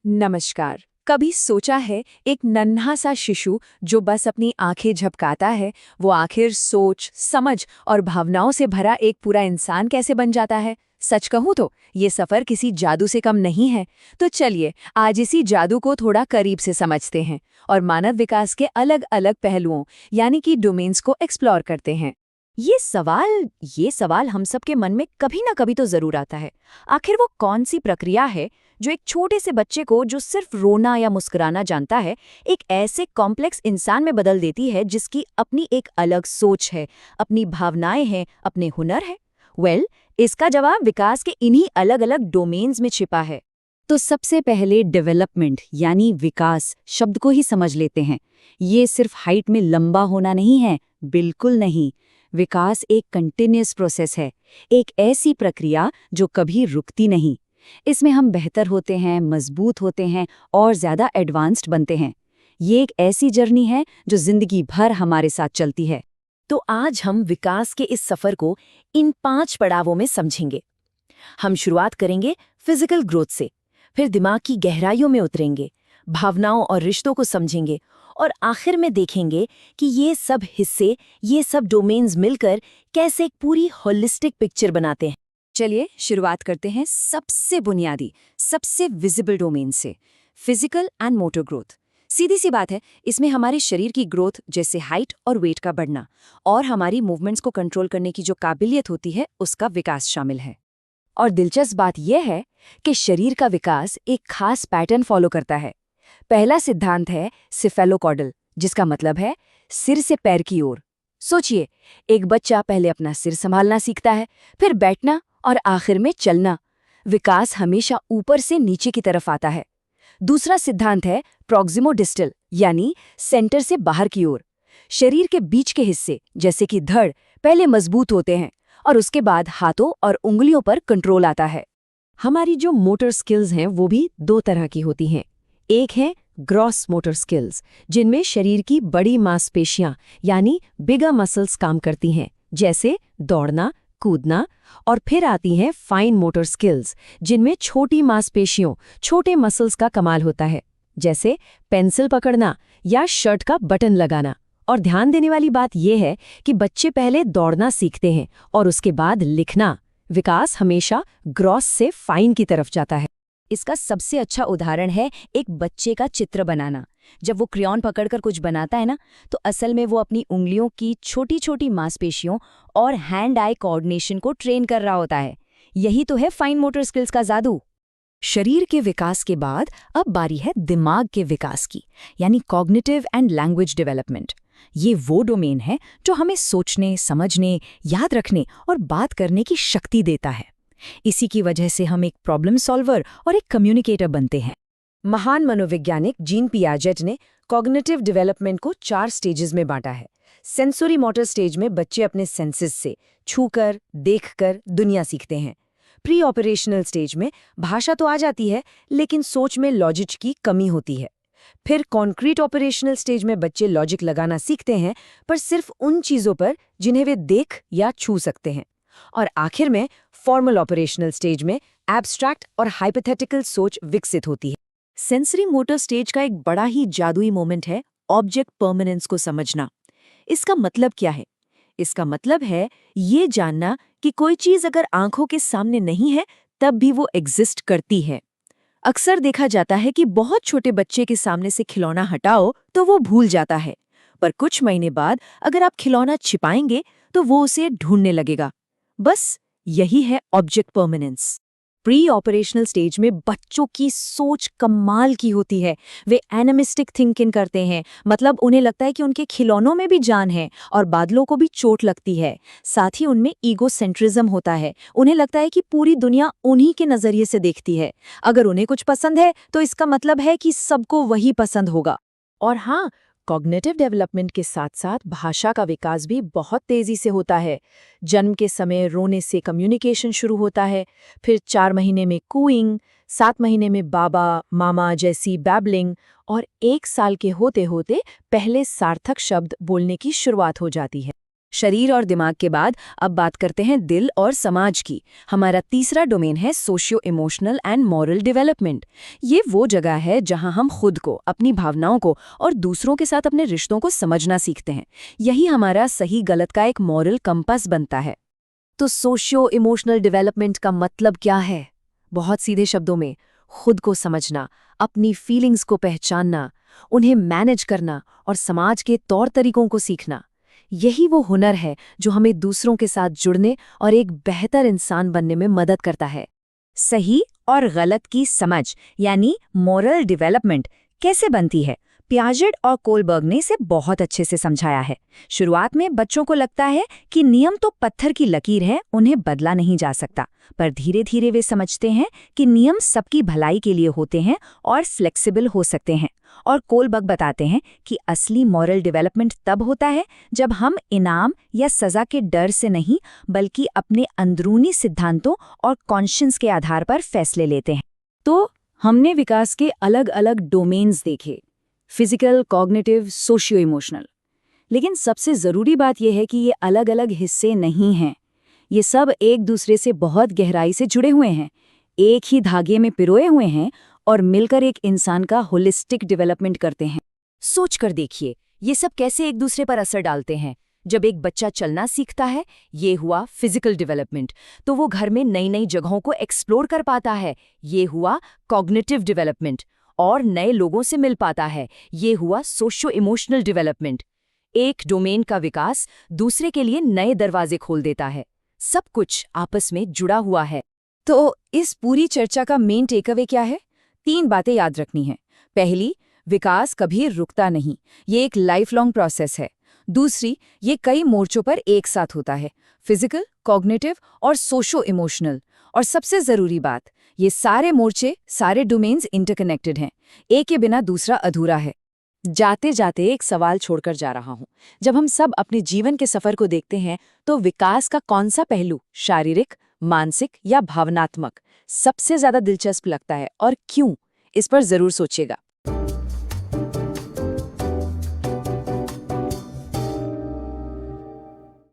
नमस्कार। कभी सोचा है एक नन्हा सा शिशु जो बस अपनी आंखें झपकाता है, वो आखिर सोच, समझ और भावनाओं से भरा एक पूरा इंसान कैसे बन जाता है? सच कहूँ तो ये सफर किसी जादू से कम नहीं है। तो चलिए आज इसी जादू को थोड़ा करीब से समझते हैं और मानव विकास के अलग अलग पहलुओं यानी कि डोमेन्स को एक्सप्लोर करते हैं। ये सवाल हम सबके मन में कभी ना कभी तो जरूर आता है। आखिर वो कौन सी प्रक्रिया है जो एक छोटे से बच्चे को जो सिर्फ रोना या मुस्कुराना जानता है, एक ऐसे कॉम्प्लेक्स इंसान में बदल देती है जिसकी अपनी एक अलग सोच है, अपनी भावनाएं हैं, अपने हुनर है। इसका जवाब विकास के इन्हीं अलग अलग डोमेन्स में छिपा है। तो सबसे पहले डेवलपमेंट यानी विकास शब्द को ही समझ लेते हैं। ये सिर्फ हाइट में लंबा होना नहीं है, बिल्कुल नहीं। विकास एक कंटिन्यूअस प्रोसेस है, एक ऐसी प्रक्रिया जो कभी रुकती नहीं। इसमें हम बेहतर होते हैं, मजबूत होते हैं और ज़्यादा एडवांस्ड बनते हैं। ये एक ऐसी जर्नी है जो जिंदगी भर हमारे साथ चलती है। तो आज हम विकास के इस सफ़र को इन 5 पड़ावों में समझेंगे। हम शुरुआत करेंगे फिजिकल ग्रोथ से, फिर दिमाग की गहराइयों में उतरेंगे, भावनाओं और रिश्तों को समझेंगे और आखिर में देखेंगे कि ये सब हिस्से, ये सब डोमेन्स मिलकर कैसे एक पूरी होलिस्टिक पिक्चर बनाते हैं। चलिए शुरुआत करते हैं सबसे बुनियादी, सबसे विजिबल डोमेन से, फिजिकल एंड मोटर ग्रोथ। सीधी सी बात है, इसमें हमारे शरीर की ग्रोथ जैसे हाइट और वेट का बढ़ना और हमारी मूवमेंट्स को कंट्रोल करने की जो काबिलियत होती है उसका विकास शामिल है। और दिलचस्प बात यह है कि शरीर का विकास एक खास पैटर्न फॉलो करता है। पहला सिद्धांत है सिफेलोकॉर्डल, जिसका मतलब है सिर से पैर की ओर। सोचिए, एक बच्चा पहले अपना सिर संभालना सीखता है, फिर बैठना और आखिर में चलना। विकास हमेशा ऊपर से नीचे की तरफ आता है। दूसरा सिद्धांत है प्रॉक्सिमोडिस्टल, यानी सेंटर से बाहर की ओर। शरीर के बीच के हिस्से जैसे कि धड़ पहले मजबूत होते हैं और उसके बाद हाथों और उंगलियों पर कंट्रोल आता है। हमारी जो मोटर स्किल्स हैं वो भी 2 तरह की होती हैं। एक है ग्रॉस मोटर स्किल्स, जिनमें शरीर की बड़ी मांसपेशियां यानी बिगर मसल्स काम करती हैं, जैसे दौड़ना, कूदना। और फिर आती हैं फाइन मोटर स्किल्स, जिनमें छोटी मांसपेशियों, छोटे मसल्स का कमाल होता है, जैसे पेंसिल पकड़ना या शर्ट का बटन लगाना। और ध्यान देने वाली बात यह है कि बच्चे पहले दौड़ना सीखते हैं और उसके बाद लिखना। विकास हमेशा ग्रॉस से फाइन की तरफ जाता है। इसका सबसे अच्छा उदाहरण है एक बच्चे का चित्र बनाना। जब वो क्रेयॉन पकड़कर कुछ बनाता है ना, तो असल में वो अपनी उंगलियों की छोटी छोटी मांसपेशियों और हैंड आई कोऑर्डिनेशन को ट्रेन कर रहा होता है। यही तो है फाइन मोटर स्किल्स का जादू। शरीर के विकास के बाद अब बारी है दिमाग के विकास की, यानी कॉग्निटिव एंड लैंग्वेज डेवलपमेंट। ये वो डोमेन है जो हमें सोचने, समझने, याद रखने और बात करने की शक्ति देता है। इसी की वजह से हम एक प्रॉब्लम सॉल्वर और एक कम्युनिकेटर बनते हैं। महान मनोवैज्ञानिक जीन पियाजेट ने कॉग्निटिव डेवलपमेंट को 4 स्टेजेस में बांटा है। सेंसरी मोटर स्टेज में बच्चे अपने सेंसेस से छूकर, देखकर दुनिया सीखते हैं। प्री ऑपरेशनल स्टेज में भाषा तो आ जाती है, लेकिन सोच में लॉजिक की कमी होती है। फिर कॉन्क्रीट ऑपरेशनल स्टेज में बच्चे लॉजिक लगाना सीखते हैं, पर सिर्फ उन चीज़ों पर जिन्हें वे देख या छू सकते हैं। और आखिर में फॉर्मल ऑपरेशनल स्टेज में एब्स्ट्रैक्ट और हाइपोथेटिकल सोच विकसित होती है। सेंसरी मोटर स्टेज का एक बड़ा ही जादुई मोमेंट है ऑब्जेक्ट परमानेंस को समझना। इसका मतलब क्या है? इसका मतलब है ये जानना कि कोई चीज़ अगर आंखों के सामने नहीं है तब भी वो एग्जिस्ट करती है। अक्सर देखा जाता है कि बहुत छोटे बच्चे के सामने से खिलौना हटाओ तो वो भूल जाता है, पर कुछ महीने बाद अगर आप खिलौना छिपाएंगे तो वो उसे ढूंढने लगेगा। बस यही है object permanence. Pre operational stage में बच्चों की सोच कमाल की होती है। वे एनिमिस्टिक थिंकिंग करते हैं, मतलब उन्हें लगता है कि उनके खिलौनों में भी जान है और बादलों को भी चोट लगती है। साथ ही उनमें ईगोसेंट्रिज्म होता है। उन्हें लगता है कि पूरी दुनिया उन्हीं के नजरिए से देखती है। अगर उन्हें कुछ पसंद है तो इसका मतलब है कि सबको वही पसंद होगा। और हाँ, कॉग्निटिव डेवलपमेंट के साथ साथ भाषा का विकास भी बहुत तेजी से होता है। जन्म के समय रोने से कम्युनिकेशन शुरू होता है, फिर 4 महीने में कूइंग, 7 महीने में बाबा, मामा जैसी बैबलिंग और 1 साल के होते होते पहले सार्थक शब्द बोलने की शुरुआत हो जाती है। शरीर और दिमाग के बाद अब बात करते हैं दिल और समाज की। हमारा तीसरा डोमेन है socio emotional and moral development. ये वो जगह है जहां हम खुद को, अपनी भावनाओं को और दूसरों के साथ अपने रिश्तों को समझना सीखते हैं। यही हमारा सही गलत का एक मॉरल कंपास बनता है। तो सोशियो इमोशनल डेवलपमेंट का मतलब क्या है? बहुत सीधे शब्दों में, खुद को समझना, अपनी फीलिंग्स को पहचानना, उन्हें मैनेज करना और समाज के तौर तरीकों को सीखना। यही वो हुनर है जो हमें दूसरों के साथ जुड़ने और एक बेहतर इंसान बनने में मदद करता है। सही और गलत की समझ यानी मोरल डेवलपमेंट कैसे बनती है? पियाजेट और कोलबर्ग ने इसे बहुत अच्छे से समझाया है। शुरुआत में बच्चों को लगता है कि नियम तो पत्थर की लकीर है, उन्हें बदला नहीं जा सकता, पर धीरे धीरे वे समझते हैं कि नियम सबकी भलाई के लिए होते हैं और फ्लेक्सिबल हो सकते हैं। और कोलबर्ग बताते हैं कि असली मॉरल डेवलपमेंट तब होता है जब हम इनाम या सजा के डर से नहीं, बल्कि अपने अंदरूनी सिद्धांतों और कॉन्शियंस के आधार पर फैसले लेते हैं। तो हमने विकास के अलग अलग डोमेन्स देखे, फिजिकल, कॉग्निटिव, सोशियो इमोशनल। लेकिन सबसे ज़रूरी बात यह है कि ये अलग अलग हिस्से नहीं हैं। ये सब एक दूसरे से बहुत गहराई से जुड़े हुए हैं, एक ही धागे में पिरोए हुए हैं और मिलकर एक इंसान का होलिस्टिक डेवलपमेंट करते हैं। सोच कर देखिए, ये सब कैसे एक दूसरे पर असर डालते हैं। जब एक बच्चा चलना सीखता है, ये हुआ फिजिकल डेवलपमेंट, तो वो घर में नई नई जगहों को एक्सप्लोर कर पाता है, ये हुआ कॉग्निटिव डेवलपमेंट। और नए लोगों से मिल पाता है, ये हुआ सोशियो इमोशनल डेवलपमेंट। एक डोमेन का विकास दूसरे के लिए नए दरवाजे खोल देता है। सब कुछ आपस में जुड़ा हुआ है। तो इस पूरी चर्चा का मेन टेकअवे क्या है? 3 बातें याद रखनी है। पहली, विकास कभी रुकता नहीं, ये एक लाइफ लॉन्ग प्रोसेस है। दूसरी, ये कई मोर्चों पर एक साथ होता है, फिजिकल, कॉग्निटिव और सोशो इमोशनल। और सबसे ज़रूरी बात, ये सारे मोर्चे, सारे डोमेन्स इंटरकनेक्टेड हैं, एक के बिना दूसरा अधूरा है। जाते जाते एक सवाल छोड़कर जा रहा हूँ। जब हम सब अपने जीवन के सफ़र को देखते हैं, तो विकास का कौन सा पहलू, शारीरिक, मानसिक या भावनात्मक, सबसे ज़्यादा दिलचस्प लगता है और क्यों? इस पर ज़रूर सोचिएगा।